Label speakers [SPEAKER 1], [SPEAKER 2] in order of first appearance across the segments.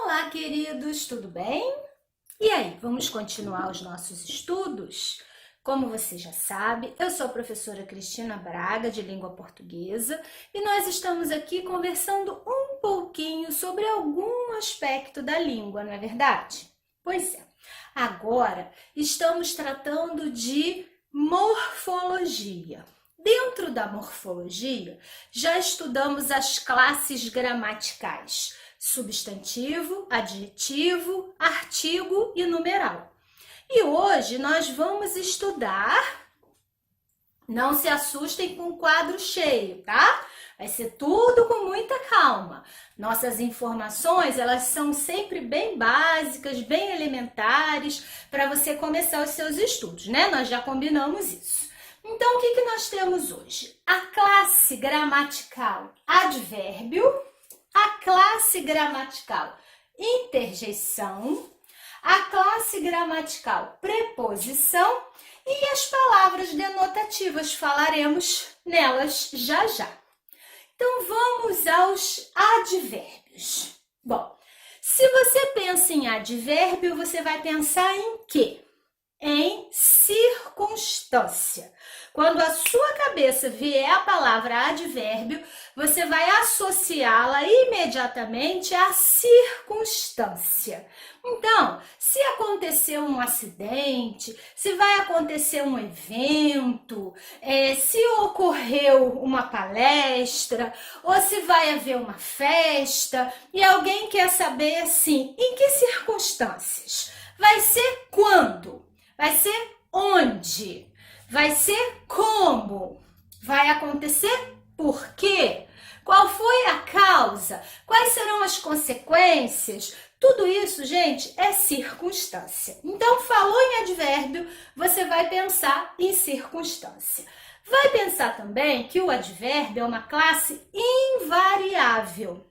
[SPEAKER 1] Olá, queridos, tudo bem? E aí, vamos continuar os nossos estudos? Como você já sabe, eu sou a professora Cristina Braga, de Língua Portuguesa, e nós estamos aqui conversando um pouquinho sobre algum aspecto da língua, não é verdade? Pois é, agora estamos tratando de morfologia. Dentro da morfologia, já estudamos as classes gramaticais: substantivo, adjetivo, artigo e numeral. E hoje nós vamos estudar, não se assustem com o quadro cheio, tá? Vai ser tudo com muita calma. Nossas informações, elas são sempre bem básicas, bem elementares, para você começar os seus estudos, né? Nós já combinamos isso. Então, o que nós temos hoje? A classe gramatical advérbio, a classe gramatical interjeição, a classe gramatical preposição e as palavras denotativas. Falaremos nelas já já. Então, vamos aos advérbios. Bom, se você pensa em advérbio, você vai pensar em quê? Em circunstância. Quando a sua cabeça vier a palavra advérbio, você vai associá-la imediatamente à circunstância. Então, se aconteceu um acidente, se vai acontecer um evento, se ocorreu uma palestra, ou se vai haver uma festa, e alguém quer saber assim, em que circunstâncias? Vai ser quando? Vai ser onde? Vai ser como? Vai acontecer por quê? Qual foi a causa? Quais serão as consequências? Tudo isso, gente, é circunstância. Então, falou em advérbio, você vai pensar em circunstância. Vai pensar também que o advérbio é uma classe invariável.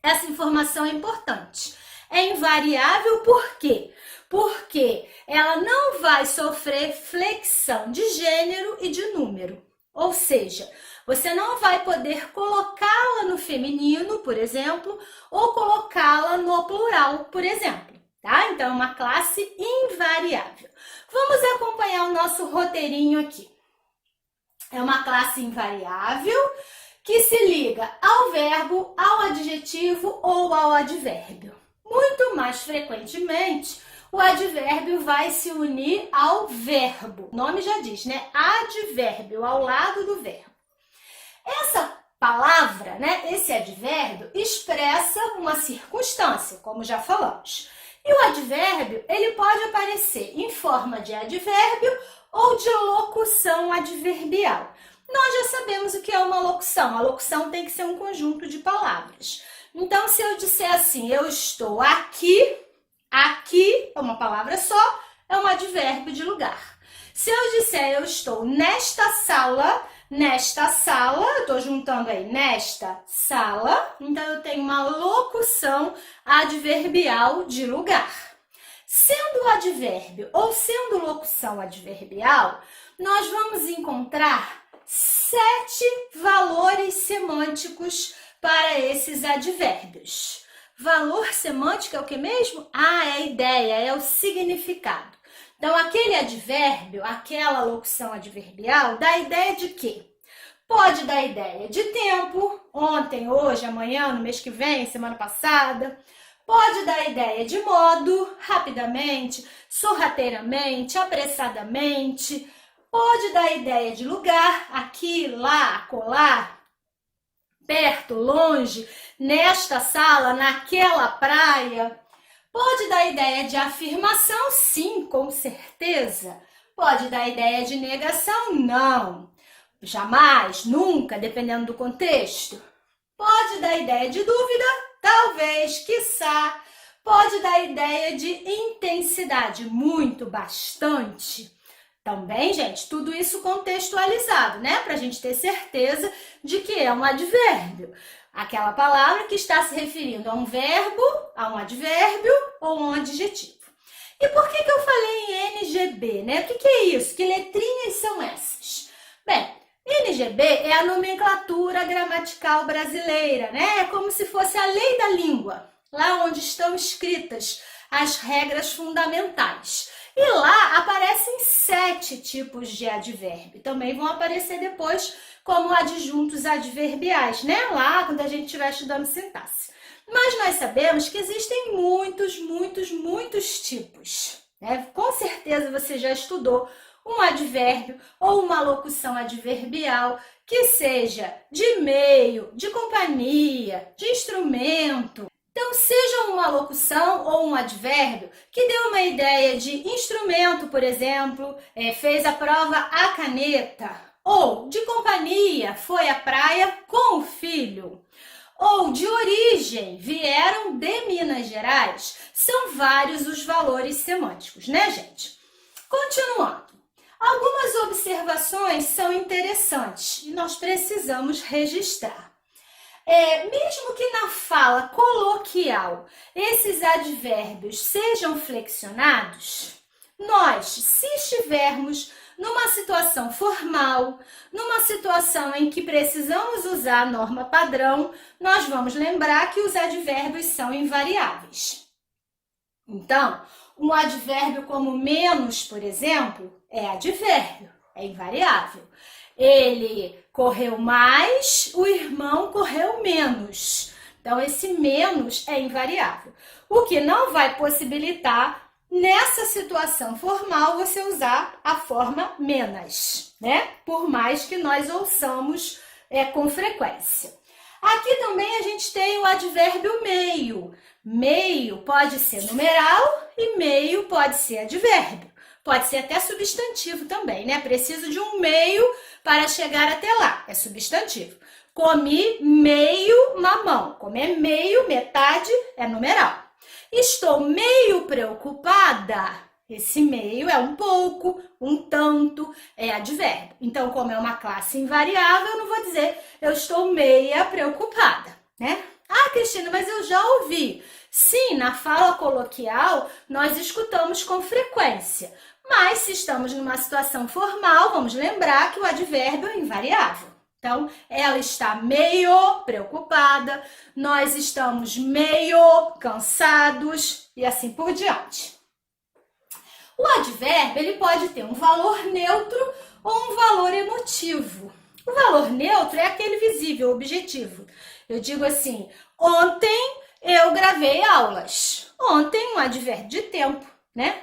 [SPEAKER 1] Essa informação é importante. É invariável por quê? Porque ela não vai sofrer flexão de gênero e de número. Ou seja, você não vai poder colocá-la no feminino, por exemplo, ou colocá-la no plural, por exemplo. Tá? Então, é uma classe invariável. Vamos acompanhar o nosso roteirinho aqui. É uma classe invariável que se liga ao verbo, ao adjetivo ou ao advérbio. Muito mais frequentemente, o advérbio vai se unir ao verbo. O nome já diz, né? Advérbio, ao lado do verbo. Essa palavra, né? Esse advérbio expressa uma circunstância, como já falamos. E o advérbio, ele pode aparecer em forma de advérbio ou de locução adverbial. Nós já sabemos o que é uma locução. A locução tem que ser um conjunto de palavras. Então, se eu disser assim, eu estou aqui, aqui é uma palavra só, é um advérbio de lugar. Se eu disser eu estou nesta sala, eu estou juntando aí nesta sala, então eu tenho uma locução adverbial de lugar. Sendo advérbio ou sendo locução adverbial, nós vamos encontrar 7 valores semânticos para esses advérbios. Valor semântico é o que mesmo? É a ideia, é o significado. Então, aquele advérbio, aquela locução adverbial, dá ideia de quê? Pode dar ideia de tempo, ontem, hoje, amanhã, no mês que vem, semana passada. Pode dar ideia de modo, rapidamente, sorrateiramente, apressadamente. Pode dar ideia de lugar, aqui, lá, acolá, perto, longe, nesta sala, naquela praia. Pode dar ideia de afirmação, sim, com certeza. Pode dar ideia de negação, não. Jamais, nunca, dependendo do contexto. Pode dar ideia de dúvida, talvez, quiçá. Pode dar ideia de intensidade, muito, bastante. Também, gente, tudo isso contextualizado, né? Para a gente ter certeza de que é um advérbio. Aquela palavra que está se referindo a um verbo, a um advérbio ou um adjetivo. E por que eu falei em NGB, né? O que é isso? Que letrinhas são essas? Bem, NGB é a nomenclatura gramatical brasileira, né? É como se fosse a lei da língua. lá onde estão escritas as regras fundamentais. E lá aparecem 7 tipos de advérbio. Também vão aparecer depois como adjuntos adverbiais, né? Lá quando a gente estiver estudando sintaxe. Mas nós sabemos que existem muitos tipos, né? Com certeza você já estudou um advérbio ou uma locução adverbial que seja de meio, de companhia, de instrumento. Então, seja uma locução ou um advérbio que deu uma ideia de instrumento, por exemplo, fez a prova à caneta, ou de companhia, foi à praia com o filho, ou de origem, vieram de Minas Gerais. São vários os valores semânticos, né, gente? Continuando. Algumas observações são interessantes e nós precisamos registrar. Mesmo que na fala coloquial esses advérbios sejam flexionados, nós, se estivermos numa situação formal, numa situação em que precisamos usar a norma padrão, nós vamos lembrar que os advérbios são invariáveis. Então, um advérbio como menos, por exemplo, é advérbio, é invariável. Ele correu mais, o irmão correu menos. Então, esse menos é invariável. O que não vai possibilitar, nessa situação formal, você usar a forma menos, né? Por mais que nós ouçamos com frequência. Aqui também a gente tem o advérbio meio. Meio pode ser numeral e meio pode ser advérbio. Pode ser até substantivo também, né? Preciso de um meio para chegar até lá. É substantivo. Comi meio mamão. Comer meio, metade, é numeral. Estou meio preocupada. Esse meio é um pouco, um tanto, é advérbio. Então, como é uma classe invariável, eu não vou dizer eu estou meia preocupada, né? Ah, Cristina, mas eu já ouvi. Sim, na fala coloquial, nós escutamos com frequência. Mas se estamos numa situação formal, vamos lembrar que o advérbio é invariável. Então, ela está meio preocupada, nós estamos meio cansados e assim por diante. O advérbio ele pode ter um valor neutro ou um valor emotivo. O valor neutro é aquele visível, objetivo. Eu digo assim, ontem eu gravei aulas. Ontem, um advérbio de tempo, né?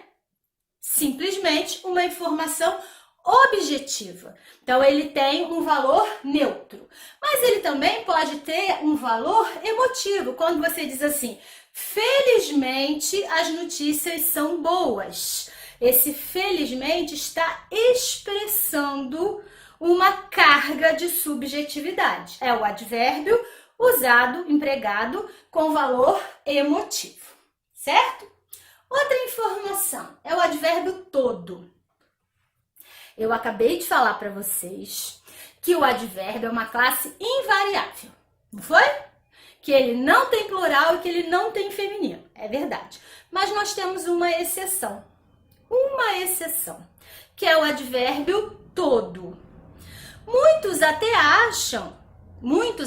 [SPEAKER 1] Simplesmente uma informação objetiva. Então, ele tem um valor neutro. Mas ele também pode ter um valor emotivo. Quando você diz assim, felizmente as notícias são boas. Esse felizmente está expressando uma carga de subjetividade. É o advérbio usado, empregado com valor emotivo, certo? Outra informação é o advérbio todo. Eu acabei de falar para vocês que o advérbio é uma classe invariável, não foi? Que ele não tem plural e que ele não tem feminino, é verdade. Mas nós temos uma exceção, que é o advérbio todo. Muitos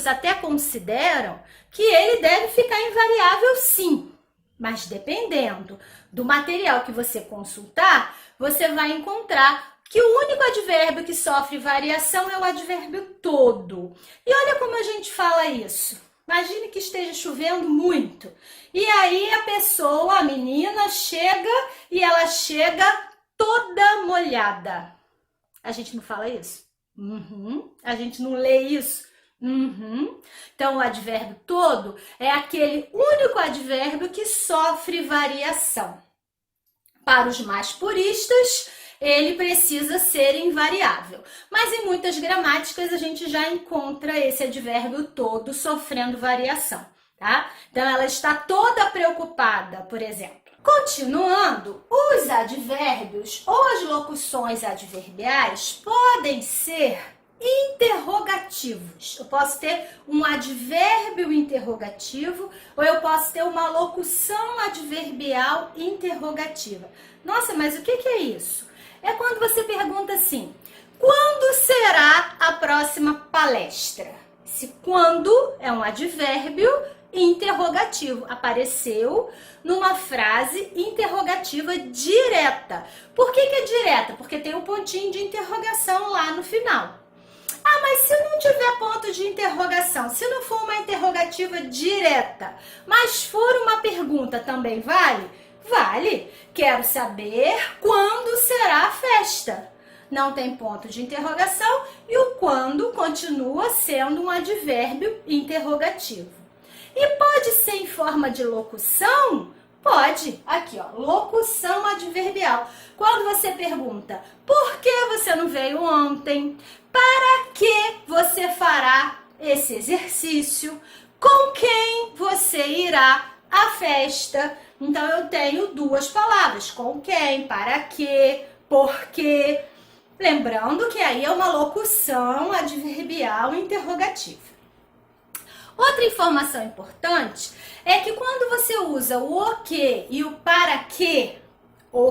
[SPEAKER 1] até consideram que ele deve ficar invariável sim, mas dependendo do material que você consultar, você vai encontrar que o único advérbio que sofre variação é o advérbio todo. E olha como a gente fala isso. Imagine que esteja chovendo muito. E aí a pessoa, a menina, chega e ela chega toda molhada. A gente não fala isso? A gente não lê isso? Então, o advérbio todo é aquele único advérbio que sofre variação. Para os mais puristas, ele precisa ser invariável. Mas em muitas gramáticas a gente já encontra esse advérbio todo sofrendo variação, tá? Então, ela está toda preocupada, por exemplo. Continuando, os advérbios ou as locuções adverbiais podem ser interrogativos. Eu posso ter um advérbio interrogativo ou eu posso ter uma locução adverbial interrogativa. Nossa, mas o que é isso? É quando você pergunta assim, quando será a próxima palestra? Esse quando é um advérbio interrogativo. Apareceu numa frase interrogativa direta. Por que é direta? Porque tem um pontinho de interrogação lá no final. Ah, mas se não tiver ponto de interrogação, se não for uma interrogativa direta, mas for uma pergunta, também vale? Vale. Quero saber quando será a festa. Não tem ponto de interrogação e o quando continua sendo um advérbio interrogativo. E pode ser em forma de locução? Pode. Aqui, ó, locução adverbial. Quando você pergunta, por que você não veio ontem? Para que você fará esse exercício? Com quem você irá à festa? Então, eu tenho duas palavras, com quem, para que, por quê. Lembrando que aí é uma locução adverbial interrogativa. Outra informação importante é que quando você usa o que e o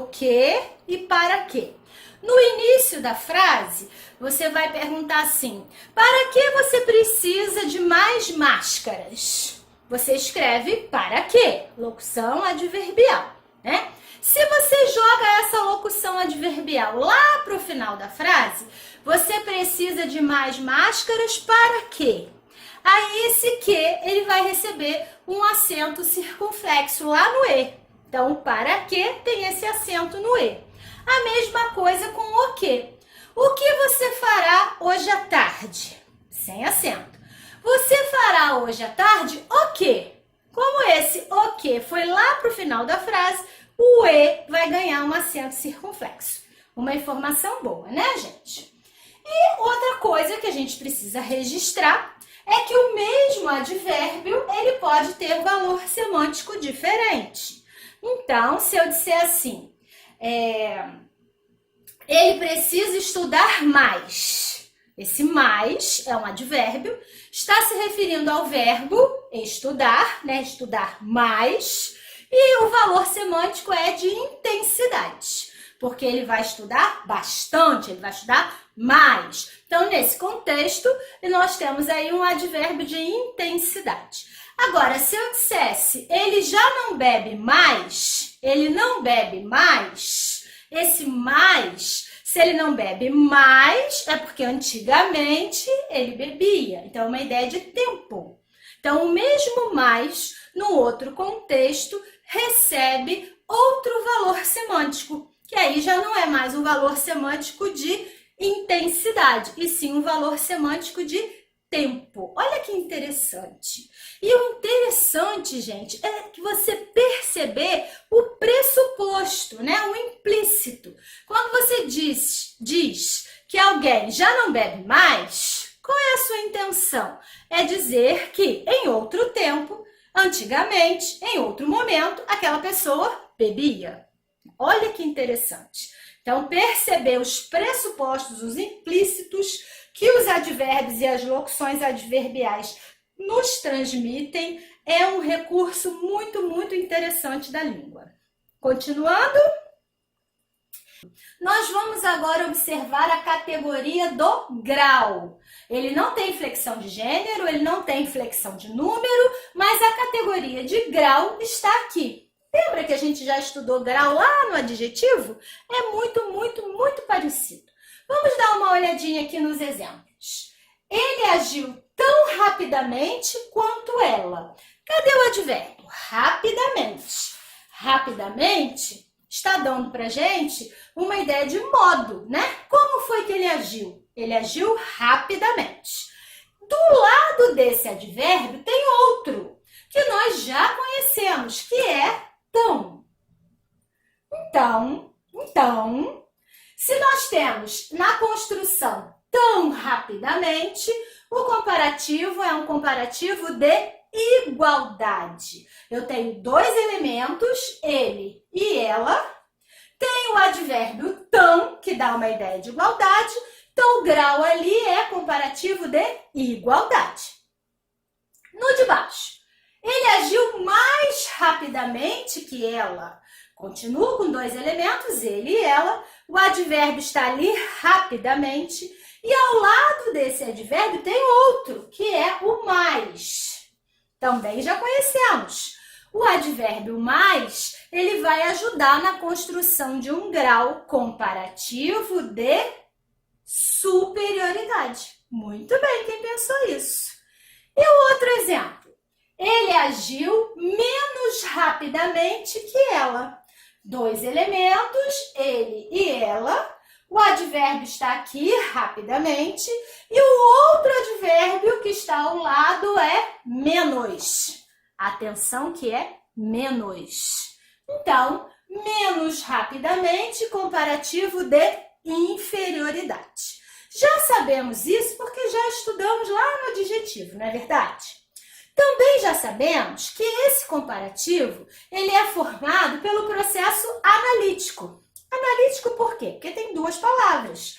[SPEAKER 1] que e para que. No início da frase, você vai perguntar assim, para que você precisa de mais máscaras? Você escreve para quê? Locução adverbial, né? Se você joga essa locução adverbial lá para o final da frase, você precisa de mais máscaras para quê? Aí esse que, ele vai receber um acento circunflexo lá no E. Então, para que tem esse acento no E. A mesma coisa com o que. O que você fará hoje à tarde? Sem acento. Você fará hoje à tarde o quê? Como esse o que foi lá para o final da frase, o E vai ganhar um acento circunflexo. Uma informação boa, né, gente? E outra coisa que a gente precisa registrar é que o mesmo advérbio, ele pode ter valor semântico diferente. Então, se eu disser assim, ele precisa estudar mais. Esse mais é um advérbio, está se referindo ao verbo estudar, né? Estudar mais. E o valor semântico é de intensidade, porque ele vai estudar bastante, ele vai estudar mais. Então, nesse contexto, nós temos aí um advérbio de intensidade. Agora, se eu dissesse, ele já não bebe mais, ele não bebe mais, esse mais, se ele não bebe mais, é porque antigamente ele bebia. Então, é uma ideia de tempo. Então, o mesmo mais, no outro contexto, recebe outro valor semântico, que aí já não é mais um valor semântico de intensidade, e sim um valor semântico de tempo. Olha que interessante. E o interessante, gente, é que você perceber o pressuposto, né? O implícito. Quando você diz que alguém já não bebe mais, qual é a sua intenção? É dizer que em outro tempo, antigamente, em outro momento, aquela pessoa bebia. Olha que interessante. Então, perceber os pressupostos, os implícitos que os advérbios e as locuções adverbiais nos transmitem é um recurso muito, muito interessante da língua. Continuando, nós vamos agora observar a categoria do grau. Ele não tem flexão de gênero, ele não tem flexão de número, mas a categoria de grau está aqui. Lembra que a gente já estudou grau lá no adjetivo? É muito, muito, muito parecido. Vamos dar uma olhadinha aqui nos exemplos. Ele agiu tão rapidamente quanto ela. Cadê o advérbio? Rapidamente. Rapidamente está dando pra gente uma ideia de modo, né? Como foi que ele agiu? Ele agiu rapidamente. Do lado desse advérbio tem outro, que nós já conhecemos, que é tão. Então, se nós temos na construção tão rapidamente, o comparativo é um comparativo de igualdade. Eu tenho dois elementos, ele e ela. Tem o advérbio tão, que dá uma ideia de igualdade. Então, o grau ali é comparativo de igualdade. No de baixo, ele agiu mais rapidamente que ela. Continua com dois elementos, ele e ela. O advérbio está ali rapidamente. E ao lado desse advérbio tem outro, que é o mais. Também já conhecemos. O advérbio mais, ele vai ajudar na construção de um grau comparativo de superioridade. Muito bem, quem pensou isso? E o outro exemplo? Ele agiu menos rapidamente que ela. Dois elementos, ele e ela. O advérbio está aqui, rapidamente, e o outro advérbio que está ao lado é menos. Atenção que é menos. Então, menos rapidamente, comparativo de inferioridade. Já sabemos isso porque já estudamos lá no adjetivo, não é verdade? Também já sabemos que esse comparativo ele é formado pelo processo analítico. Analítico por quê? Porque tem duas palavras.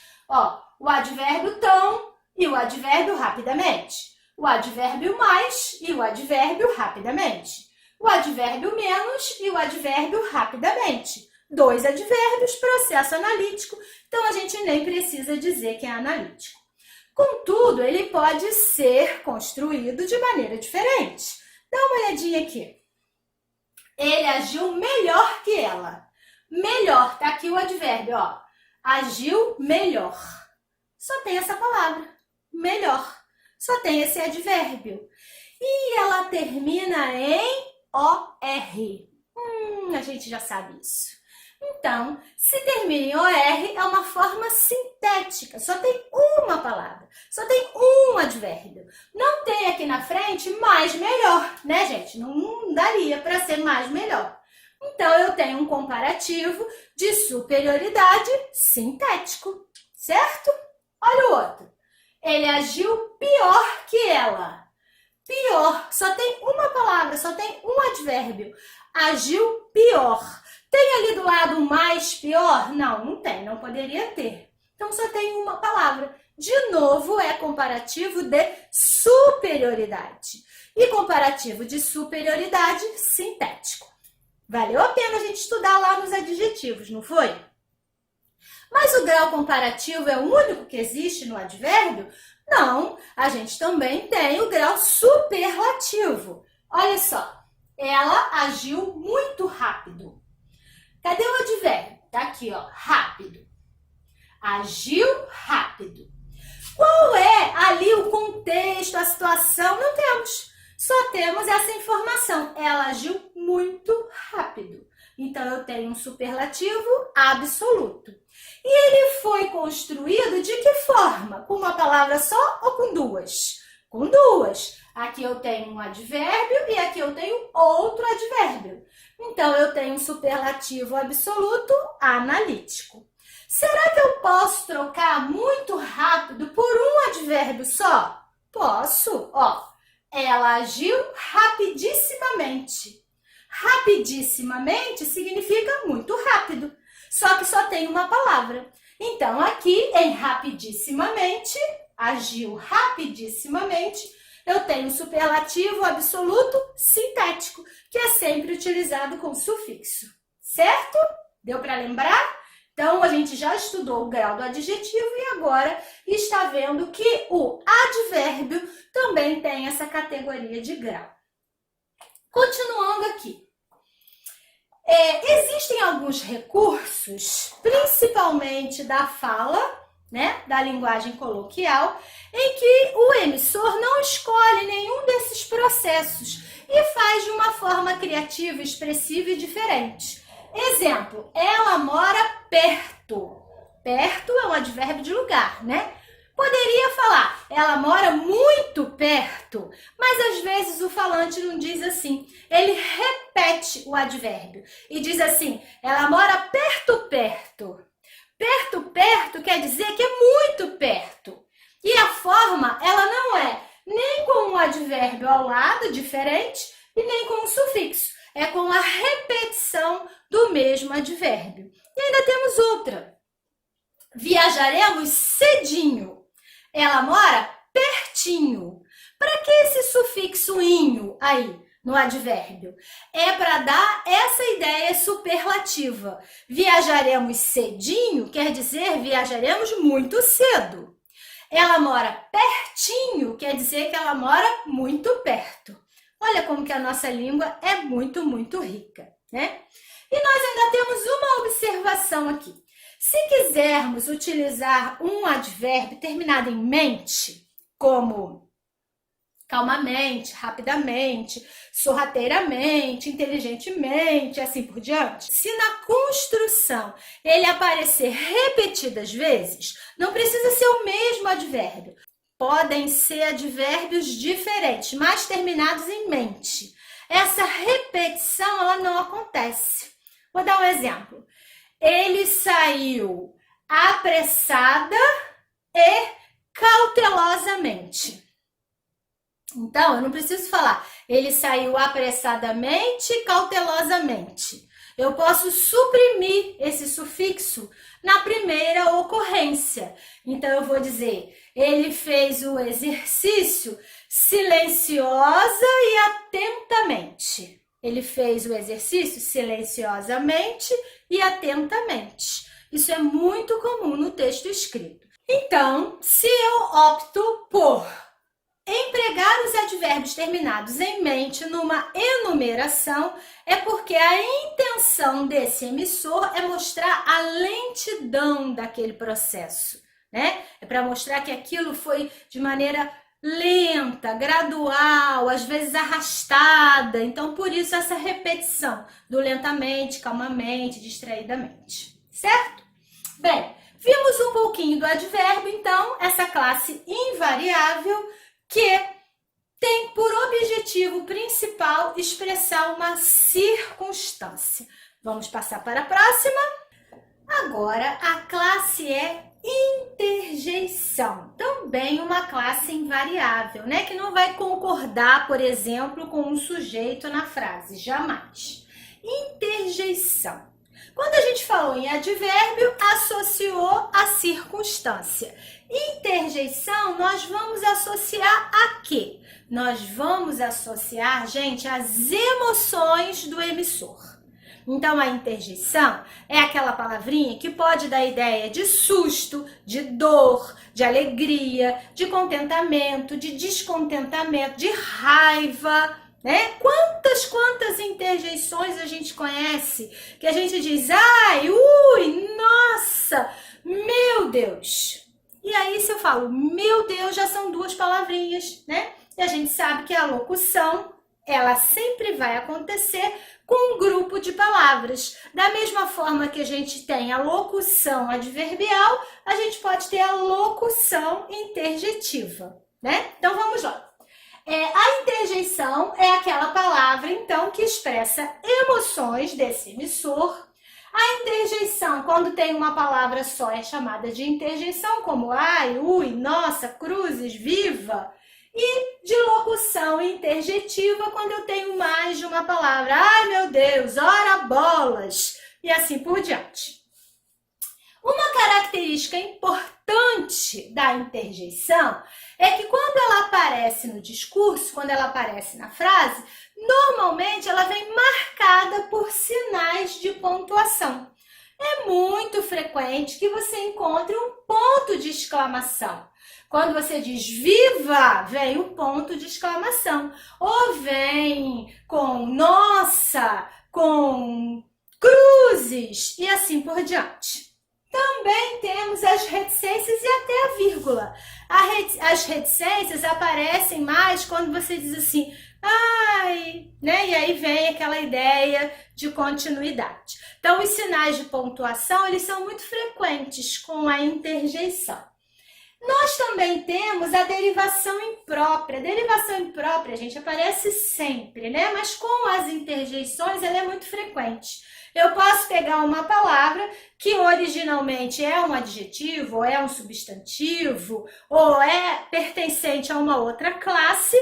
[SPEAKER 1] O advérbio tão e o advérbio rapidamente. O advérbio mais e o advérbio rapidamente. O advérbio menos e o advérbio rapidamente. Dois advérbios, processo analítico, então a gente nem precisa dizer que é analítico. Contudo, ele pode ser construído de maneira diferente. Dá uma olhadinha aqui. Ele agiu melhor que ela. Melhor, tá aqui o advérbio, agiu melhor. Só tem essa palavra, melhor. Só tem esse advérbio. E ela termina em OR. A gente já sabe isso. Então, se termina em OR, é uma forma sintética. Só tem uma palavra, só tem um advérbio. Não tem aqui na frente mais melhor, né, gente? Não daria para ser mais melhor. Então, eu tenho um comparativo de superioridade sintético, certo? Olha o outro. Ele agiu pior que ela. Pior, só tem uma palavra, só tem um advérbio. Agiu pior. Tem ali do lado mais pior? Não, não tem, não poderia ter. Então, só tem uma palavra. De novo, é comparativo de superioridade. E comparativo de superioridade sintético. Valeu a pena a gente estudar lá nos adjetivos, não foi? Mas o grau comparativo é o único que existe no advérbio? Não, a gente também tem o grau superlativo. Olha só, ela agiu muito rápido. Cadê o advérbio? Tá aqui, rápido. Agiu rápido. Qual é ali o contexto, a situação? Não temos. Só temos essa informação. Ela agiu muito rápido. Então, eu tenho um superlativo absoluto. E ele foi construído de que forma? Com uma palavra só ou com duas? Com duas. Aqui eu tenho um advérbio e aqui eu tenho outro advérbio. Então, eu tenho um superlativo absoluto analítico. Será que eu posso trocar muito rápido por um advérbio só? Posso. Ela agiu rapidissimamente. Rapidissimamente significa muito rápido, só que só tem uma palavra. Então, aqui em rapidissimamente, agiu rapidissimamente, eu tenho o superlativo absoluto sintético, que é sempre utilizado com sufixo. Certo? Deu para lembrar? Então, a gente já estudou o grau do adjetivo e agora está vendo que o advérbio também tem essa categoria de grau. Continuando aqui. Existem alguns recursos, principalmente da fala, né, da linguagem coloquial, em que o emissor não escolhe nenhum desses processos e faz de uma forma criativa, expressiva e diferente. Exemplo, ela mora perto. Perto é um advérbio de lugar, né? Poderia falar, ela mora muito perto, mas às vezes o falante não diz assim. Ele repete o advérbio e diz assim, ela mora perto, perto. Perto, perto quer dizer que é muito perto. E a forma, ela não é nem com um advérbio ao lado, diferente, e nem com um sufixo. É com a repetição do mesmo advérbio. E ainda temos outra. Viajaremos cedinho. Ela mora pertinho. Para que esse sufixo inho aí no advérbio? É para dar essa ideia superlativa. Viajaremos cedinho quer dizer viajaremos muito cedo. Ela mora pertinho quer dizer que ela mora muito perto. Olha como que a nossa língua é muito, muito rica, né? E nós ainda temos uma observação aqui. Se quisermos utilizar um advérbio terminado em mente, como calmamente, rapidamente, sorrateiramente, inteligentemente, assim por diante. Se na construção ele aparecer repetidas vezes, não precisa ser o mesmo advérbio. Podem ser advérbios diferentes, mas terminados em mente. Essa repetição, ela não acontece. Vou dar um exemplo. Ele saiu apressada e cautelosamente. Então, eu não preciso falar, ele saiu apressadamente e cautelosamente. Eu posso suprimir esse sufixo na primeira ocorrência. Então, eu vou dizer, ele fez o exercício silenciosa e atentamente. Ele fez o exercício silenciosamente e atentamente. Isso é muito comum no texto escrito. Então, se eu opto por empregar os advérbios terminados em mente numa enumeração é porque a intenção desse emissor é mostrar a lentidão daquele processo, né? É para mostrar que aquilo foi de maneira lenta, gradual, às vezes arrastada. Então, por isso essa repetição do lentamente, calmamente, distraidamente, certo? Bem, vimos um pouquinho do advérbio, então, essa classe invariável que tem por objetivo principal expressar uma circunstância. Vamos passar para a próxima? Agora, a classe é interjeição, também uma classe invariável, né? Que não vai concordar, por exemplo, com um sujeito na frase, jamais. Interjeição. Quando a gente falou em advérbio, associou a circunstância. Interjeição, nós vamos associar a quê? Nós vamos associar, gente, as emoções do emissor. Então, a interjeição é aquela palavrinha que pode dar ideia de susto, de dor, de alegria, de contentamento, de descontentamento, de raiva, né? Quantas interjeições a gente conhece que a gente diz, ai, ui, nossa, meu Deus. E aí, se eu falo, meu Deus, já são duas palavrinhas, né? E a gente sabe que a locução, ela sempre vai acontecer com um grupo de palavras. Da mesma forma que a gente tem a locução adverbial, a gente pode ter a locução interjetiva, né? Então, vamos lá. A interjeição é aquela palavra, então, que expressa emoções desse emissor. A interjeição, quando tem uma palavra só, é chamada de interjeição, como ai, ui, nossa, cruzes, viva. E de locução interjetiva, quando eu tenho mais de uma palavra. Ai, meu Deus, ora bolas, e assim por diante. Uma característica importante da interjeição é que quando ela aparece no discurso, quando ela aparece na frase, normalmente ela vem marcada por sinais de pontuação. É muito frequente que você encontre um ponto de exclamação. Quando você diz viva, vem um ponto de exclamação. Ou vem com nossa, com cruzes e assim por diante. Também temos as reticências e até a vírgula. As reticências aparecem mais quando você diz assim, ai, né? E aí vem aquela ideia de continuidade. Então, os sinais de pontuação, eles são muito frequentes com a interjeição. Nós também temos a derivação imprópria. A derivação imprópria, gente, aparece sempre, né? Mas com as interjeições, ela é muito frequente. Eu posso pegar uma palavra que originalmente é um adjetivo, ou é um substantivo, ou é pertencente a uma outra classe,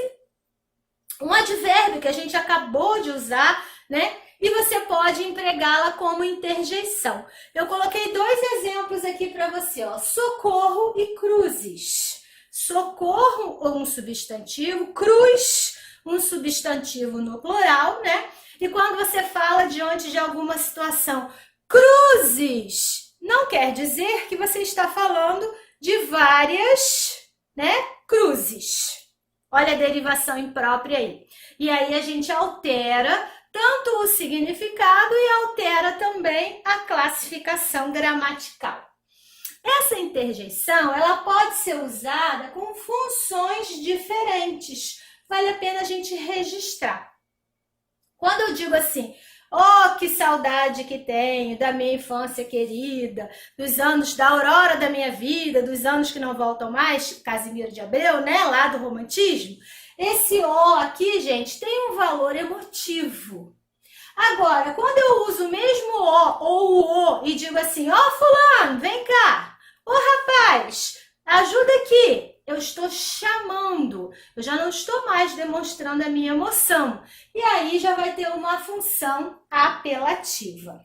[SPEAKER 1] um advérbio que a gente acabou de usar, né? E você pode empregá-la como interjeição. Eu coloquei dois exemplos aqui para você, ó, socorro e cruzes. Socorro, um substantivo, cruz, um substantivo no plural, né? E quando você fala diante de alguma situação, cruzes, não quer dizer que você está falando de várias, né, cruzes. Olha a derivação imprópria aí. E aí a gente altera tanto o significado e altera também a classificação gramatical. Essa interjeição, ela pode ser usada com funções diferentes. Vale a pena a gente registrar. Quando eu digo assim, oh, que saudade que tenho da minha infância querida, dos anos da aurora da minha vida, dos anos que não voltam mais, Casimiro de Abreu, né, lá do romantismo. Esse O aqui, gente, tem um valor emotivo. Agora, quando eu uso o mesmo O ou o e digo assim, ó, fulano, vem cá, ô rapaz, ajuda aqui. Eu estou chamando, eu já não estou mais demonstrando a minha emoção. E aí já vai ter uma função apelativa.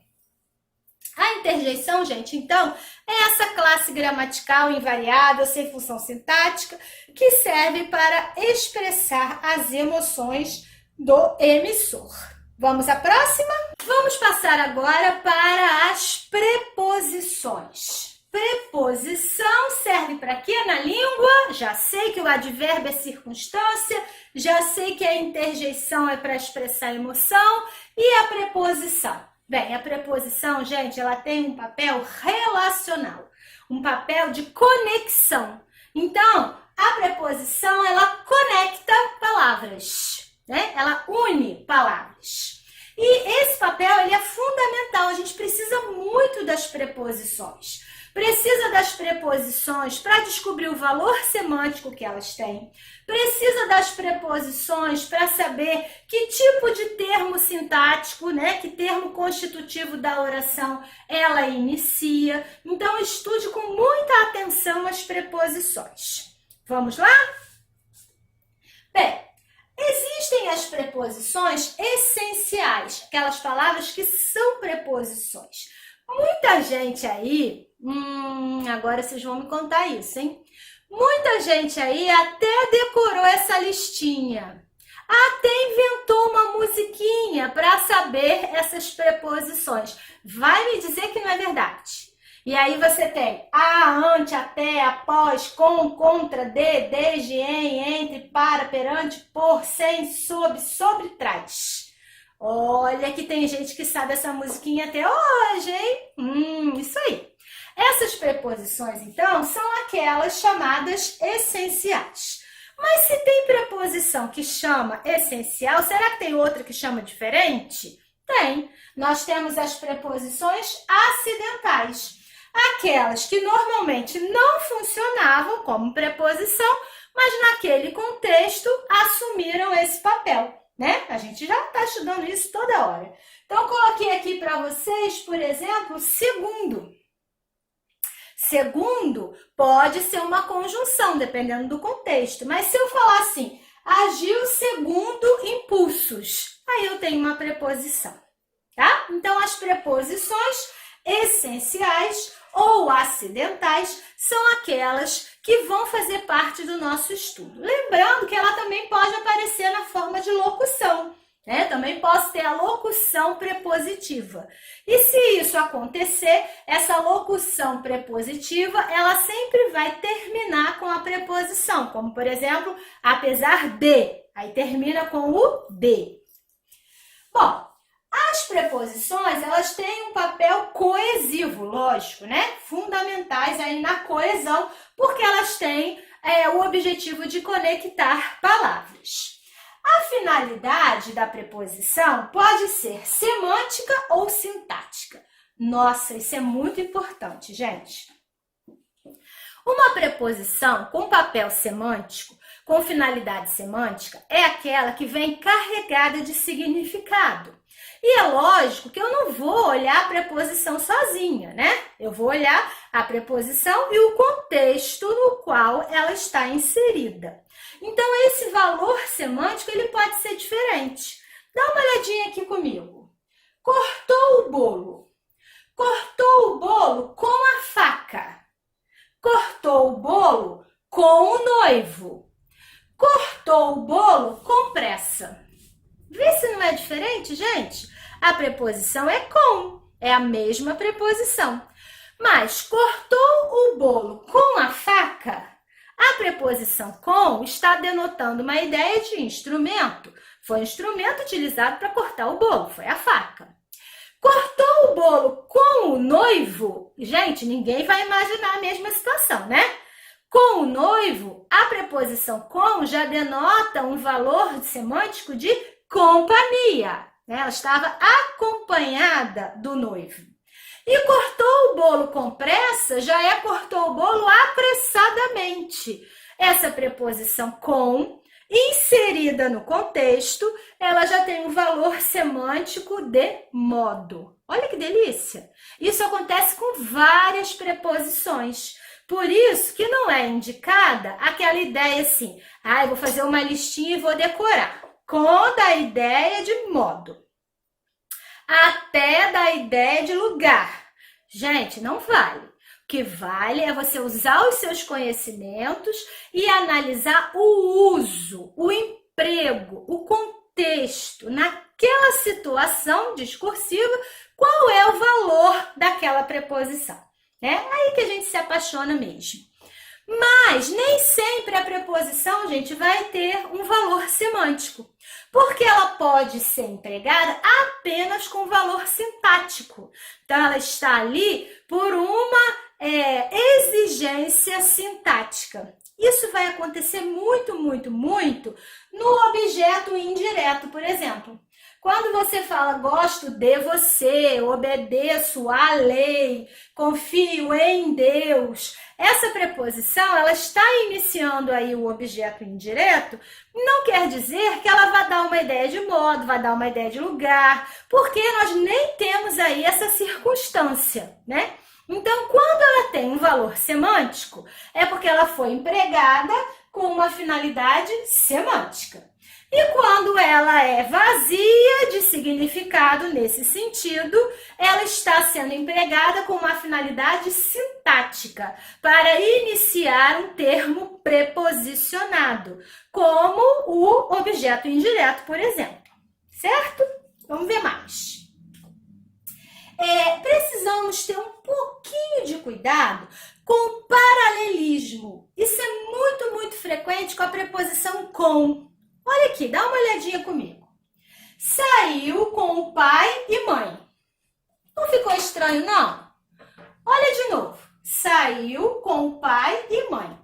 [SPEAKER 1] A interjeição, gente, então, é essa classe gramatical invariável, sem função sintática, que serve para expressar as emoções do emissor. Vamos à próxima? Vamos passar agora para as preposições. Preposição serve para quê na língua? Já sei que o advérbio é circunstância, já sei que a interjeição é para expressar emoção. E a preposição? Bem, a preposição, gente, ela tem um papel relacional, um papel de conexão. Então, a preposição, ela conecta palavras, né? Ela une palavras. E esse papel, ele é fundamental, a gente precisa muito das preposições. Precisa das preposições para descobrir o valor semântico que elas têm. Precisa das preposições para saber que tipo de termo sintático, né, que termo constitutivo da oração ela inicia. Então, estude com muita atenção as preposições. Vamos lá? Bem, existem as preposições essenciais, aquelas palavras que são preposições. Muita gente aí, agora vocês vão me contar isso, hein? Muita gente aí até decorou essa listinha, até inventou uma musiquinha para saber essas preposições. Vai me dizer que não é verdade. E aí você tem a, ante, até, após, com, contra, desde, em, entre, para, perante, por, sem, sob, sobre, trás. Olha que tem gente que sabe essa musiquinha até hoje, hein? Isso aí. Essas preposições, então, são aquelas chamadas essenciais. Mas se tem preposição que chama essencial, será que tem outra que chama diferente? Tem. Nós temos as preposições acidentais. Aquelas que normalmente não funcionavam como preposição, mas naquele contexto assumiram esse papel. Né? A gente já está estudando isso toda hora. Então, eu coloquei aqui para vocês, por exemplo, segundo. Segundo pode ser uma conjunção, dependendo do contexto. Mas se eu falar assim, agiu segundo impulsos, aí eu tenho uma preposição, tá? Então, as preposições essenciais ou acidentais são aquelas que vão fazer parte do nosso estudo. Lembrando que ela também pode aparecer na forma de locução, né? Também posso ter a locução prepositiva. E se isso acontecer, essa locução prepositiva, ela sempre vai terminar com a preposição, como por exemplo, apesar de, aí termina com o de. Bom, as preposições, elas têm um papel coesivo, lógico, né? Fundamentais aí na coesão, porque elas têm o objetivo de conectar palavras. A finalidade da preposição pode ser semântica ou sintática. Nossa, isso é muito importante, gente. Uma preposição com papel semântico, com finalidade semântica, é aquela que vem carregada de significado. E é lógico que eu não vou olhar a preposição sozinha, né? Eu vou olhar a preposição e o contexto no qual ela está inserida. Então, esse valor semântico, ele pode ser diferente. Dá uma olhadinha aqui comigo. Cortou o bolo. Cortou o bolo com a faca. Cortou o bolo com o noivo. Cortou o bolo com pressa. Vê se não é diferente, gente? A preposição é com, é a mesma preposição. Mas cortou o bolo com a faca, A preposição com está denotando uma ideia de instrumento. Foi um instrumento utilizado para cortar o bolo, foi a faca. Cortou o bolo com o noivo? Gente, ninguém vai imaginar a mesma situação, né? Com o noivo, a preposição com já denota um valor semântico de companhia, né? Ela estava acompanhada do noivo. E cortou o bolo com pressa, já é cortou o bolo apressadamente. Essa preposição com, inserida no contexto, ela já tem um valor semântico de modo. Olha que delícia! Isso acontece com várias preposições. Por isso que não é indicada aquela ideia assim, eu vou fazer uma listinha e vou decorar. Com da ideia de modo. Até da ideia de lugar. Gente, não vale. O que vale é você usar os seus conhecimentos e analisar o uso, o emprego, o contexto, naquela situação discursiva, qual é o valor daquela preposição. É aí que a gente se apaixona mesmo. Mas nem sempre a preposição, gente, vai ter um valor semântico, porque ela pode ser empregada apenas com valor sintático. Então, ela está ali por uma exigência sintática. Isso vai acontecer muito, muito, muito no objeto indireto, por exemplo. Quando você fala gosto de você, obedeço à lei, confio em Deus, essa preposição ela está iniciando aí o objeto indireto, não quer dizer que ela vai dar uma ideia de modo, vai dar uma ideia de lugar, porque nós nem temos aí essa circunstância, né? Então, quando ela tem um valor semântico, é porque ela foi empregada com uma finalidade semântica. E quando ela é vazia de significado nesse sentido, ela está sendo empregada com uma finalidade sintática, para iniciar um termo preposicionado, como o objeto indireto, por exemplo. Certo? Vamos ver mais. Precisamos ter um pouquinho de cuidado com o paralelismo. Isso é muito, muito frequente com a preposição com. Olha aqui, dá uma olhadinha comigo. Saiu com o pai e mãe. Não ficou estranho, não? Olha de novo. Saiu com o pai e mãe.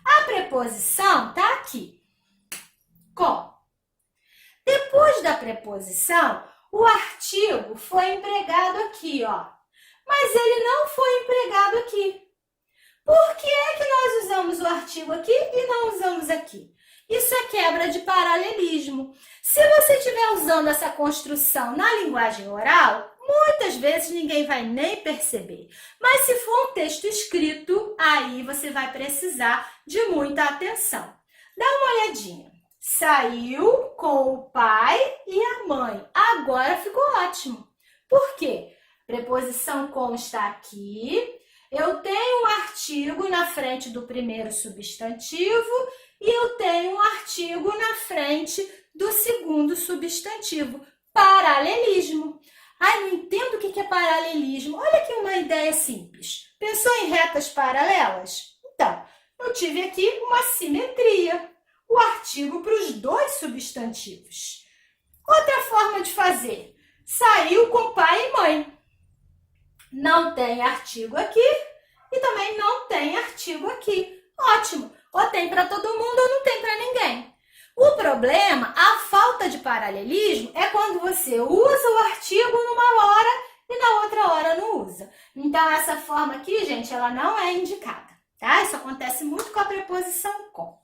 [SPEAKER 1] A preposição está aqui. Com. Depois da preposição, o artigo foi empregado aqui, ó. Mas ele não foi empregado aqui. Por que é que nós usamos o artigo aqui e não usamos aqui? Isso é quebra de paralelismo. Se você estiver usando essa construção na linguagem oral, muitas vezes ninguém vai nem perceber. Mas se for um texto escrito, aí você vai precisar de muita atenção. Dá uma olhadinha. Saiu com o pai e a mãe. Agora ficou ótimo. Por quê? Preposição com está aqui. Eu tenho um artigo na frente do primeiro substantivo e eu tenho um artigo na frente do segundo substantivo. Paralelismo. Não entendo o que é paralelismo. Olha aqui uma ideia simples. Pensou em retas paralelas? Então, eu tive aqui uma simetria. O artigo para os dois substantivos. Outra forma de fazer. Saiu com pai e mãe. Não tem artigo aqui e também não tem artigo aqui. Ótimo. Ou tem para todo mundo ou não tem para ninguém. O problema, a falta de paralelismo, é quando você usa o artigo numa hora e na outra hora não usa. Então, essa forma aqui, gente, ela não é indicada, tá? Isso acontece muito com a preposição com.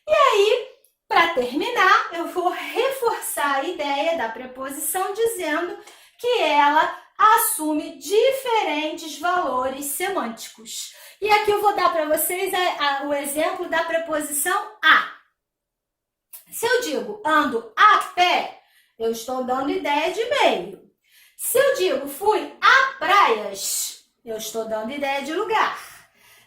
[SPEAKER 1] E aí, para terminar, eu vou reforçar a ideia da preposição dizendo que ela assume diferentes valores semânticos. E aqui eu vou dar para vocês o exemplo da preposição a. Se eu digo ando a pé, eu estou dando ideia de meio. Se eu digo fui a praias, eu estou dando ideia de lugar.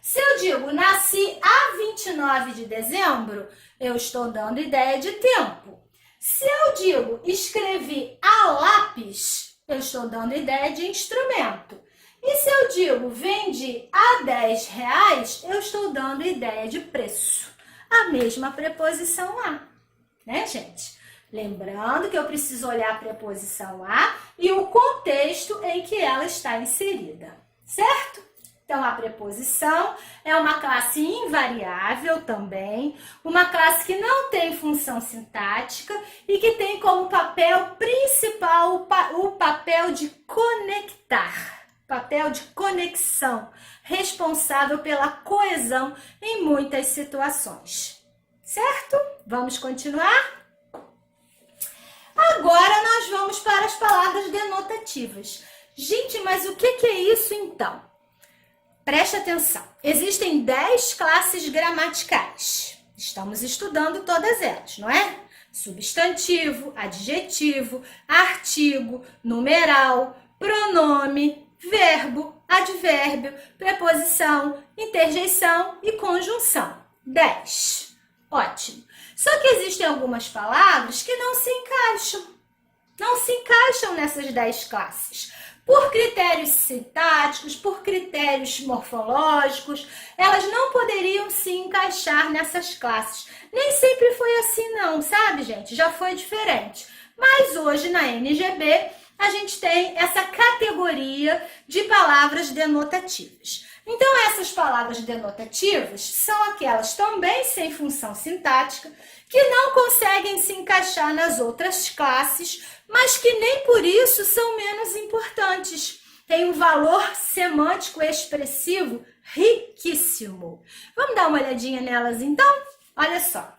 [SPEAKER 1] Se eu digo nasci a 29 de dezembro, eu estou dando ideia de tempo. Se eu digo escrevi a lápis, eu estou dando ideia de instrumento. E se eu digo vende a R$10, eu estou dando ideia de preço. A mesma preposição a, né, gente? Lembrando que eu preciso olhar a preposição a e o contexto em que ela está inserida, certo? Então, a preposição é uma classe invariável também, uma classe que não tem função sintática e que tem como papel principal o papel de conectar, papel de conexão, responsável pela coesão em muitas situações, certo? Vamos continuar? Agora nós vamos para as palavras denotativas. Gente, mas o que é isso então? Preste atenção. Existem 10 classes gramaticais. Estamos estudando todas elas, não é? Substantivo, adjetivo, artigo, numeral, pronome, verbo, advérbio, preposição, interjeição e conjunção. 10. Ótimo. Só que existem algumas palavras que não se encaixam nessas 10 classes. Por critérios sintáticos, por critérios morfológicos, elas não poderiam se encaixar nessas classes. Nem sempre foi assim não, sabe, gente? Já foi diferente. Mas hoje na NGB a gente tem essa categoria de palavras denotativas. Então, essas palavras denotativas são aquelas também sem função sintática, que não conseguem se encaixar nas outras classes, mas que nem por isso são menos importantes. Tem um valor semântico expressivo riquíssimo. Vamos dar uma olhadinha nelas então? Olha só.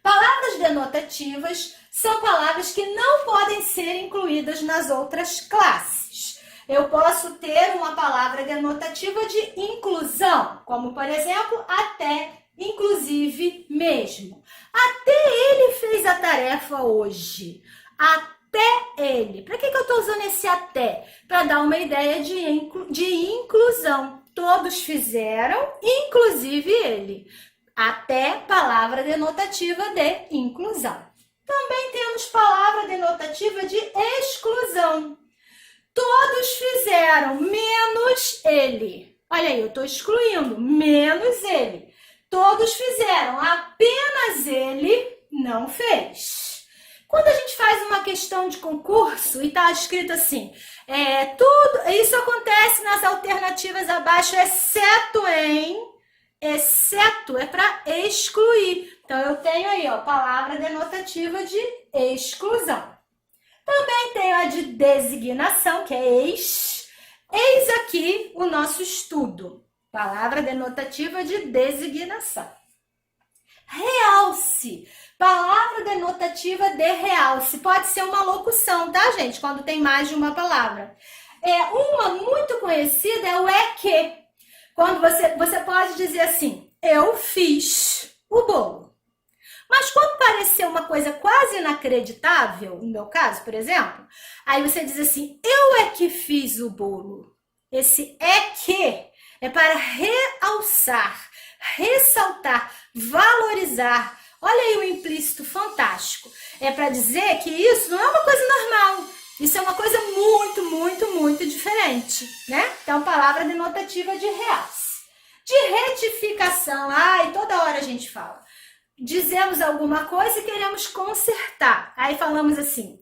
[SPEAKER 1] Palavras denotativas são palavras que não podem ser incluídas nas outras classes. Eu posso ter uma palavra denotativa de inclusão, como, por exemplo, até, inclusive, mesmo. Até ele fez a tarefa hoje. Até ele. Para que eu estou usando esse até? Para dar uma ideia de inclusão. Todos fizeram, inclusive ele. Até palavra denotativa de inclusão. Também temos palavra denotativa de exclusão. Todos fizeram, menos ele. Olha aí, eu estou excluindo, menos ele. Todos fizeram, apenas ele não fez. Quando a gente faz uma questão de concurso e está escrito assim, isso acontece nas alternativas abaixo, exceto é para excluir. Então, eu tenho aí, ó, palavra denotativa de exclusão. Também tenho a de designação, que é eis. Eis aqui o nosso estudo. Palavra denotativa de designação. Realce. Palavra denotativa de realce. Pode ser uma locução, tá, gente? Quando tem mais de uma palavra. Uma muito conhecida é o que. Quando você pode dizer assim, eu fiz o bolo. Mas quando parecer uma coisa quase inacreditável, no meu caso, por exemplo, aí você diz assim, eu é que fiz o bolo. Esse é que é para realçar, ressaltar, valorizar. Olha aí o implícito fantástico. É para dizer que isso não é uma coisa normal. Isso é uma coisa muito, muito, muito diferente, né? Então, palavra denotativa de realce. De retificação. Toda hora a gente fala. Dizemos alguma coisa e queremos consertar. Aí falamos assim,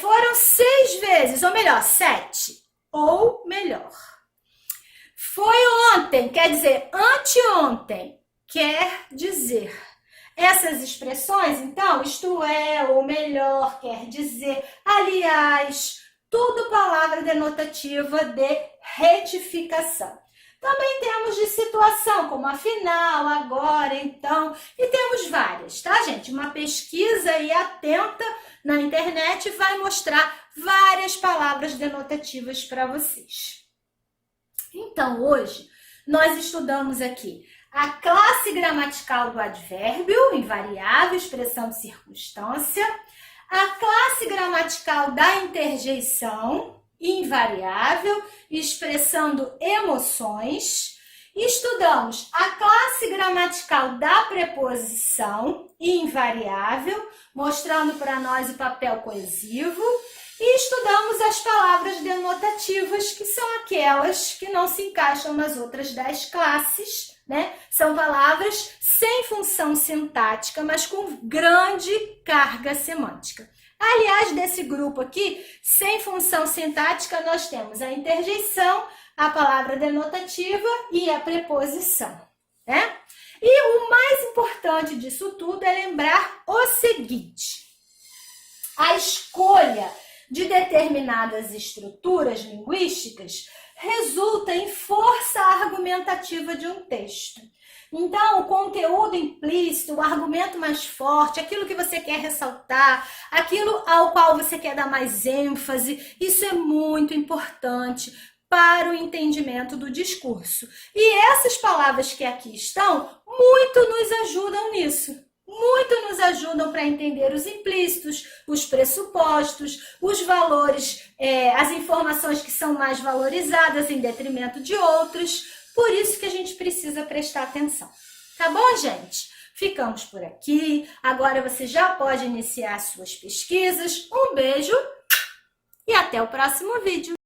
[SPEAKER 1] foram 6 vezes, ou melhor, 7. Ou melhor. Foi ontem, quer dizer, anteontem, quer dizer. Essas expressões, então, isto é, ou melhor, quer dizer, aliás, tudo palavra denotativa de retificação. Também temos de situação, como afinal, agora, então, e temos várias, tá, gente? Uma pesquisa aí atenta na internet vai mostrar várias palavras denotativas para vocês. Então, hoje, nós estudamos aqui a classe gramatical do advérbio, invariável, expressão de circunstância, a classe gramatical da interjeição, invariável, expressando emoções. Estudamos a classe gramatical da preposição, invariável, mostrando para nós o papel coesivo. E estudamos as palavras denotativas denotativas, que são aquelas que não se encaixam nas outras 10 classes, né? São palavras sem função sintática, mas com grande carga semântica. Aliás, desse grupo aqui, sem função sintática, nós temos a interjeição, a palavra denotativa e a preposição, né? E o mais importante disso tudo é lembrar o seguinte: a escolha de determinadas estruturas linguísticas resulta em força argumentativa de um texto. Então, o conteúdo implícito, o argumento mais forte, aquilo que você quer ressaltar, aquilo ao qual você quer dar mais ênfase, isso é muito importante para o entendimento do discurso. E essas palavras que aqui estão, muito nos ajudam nisso. Muito nos ajudam para entender os implícitos, os pressupostos, os valores, as informações que são mais valorizadas em detrimento de outras. Por isso que a gente precisa prestar atenção. Tá bom, gente? Ficamos por aqui. Agora você já pode iniciar suas pesquisas. Um beijo e até o próximo vídeo.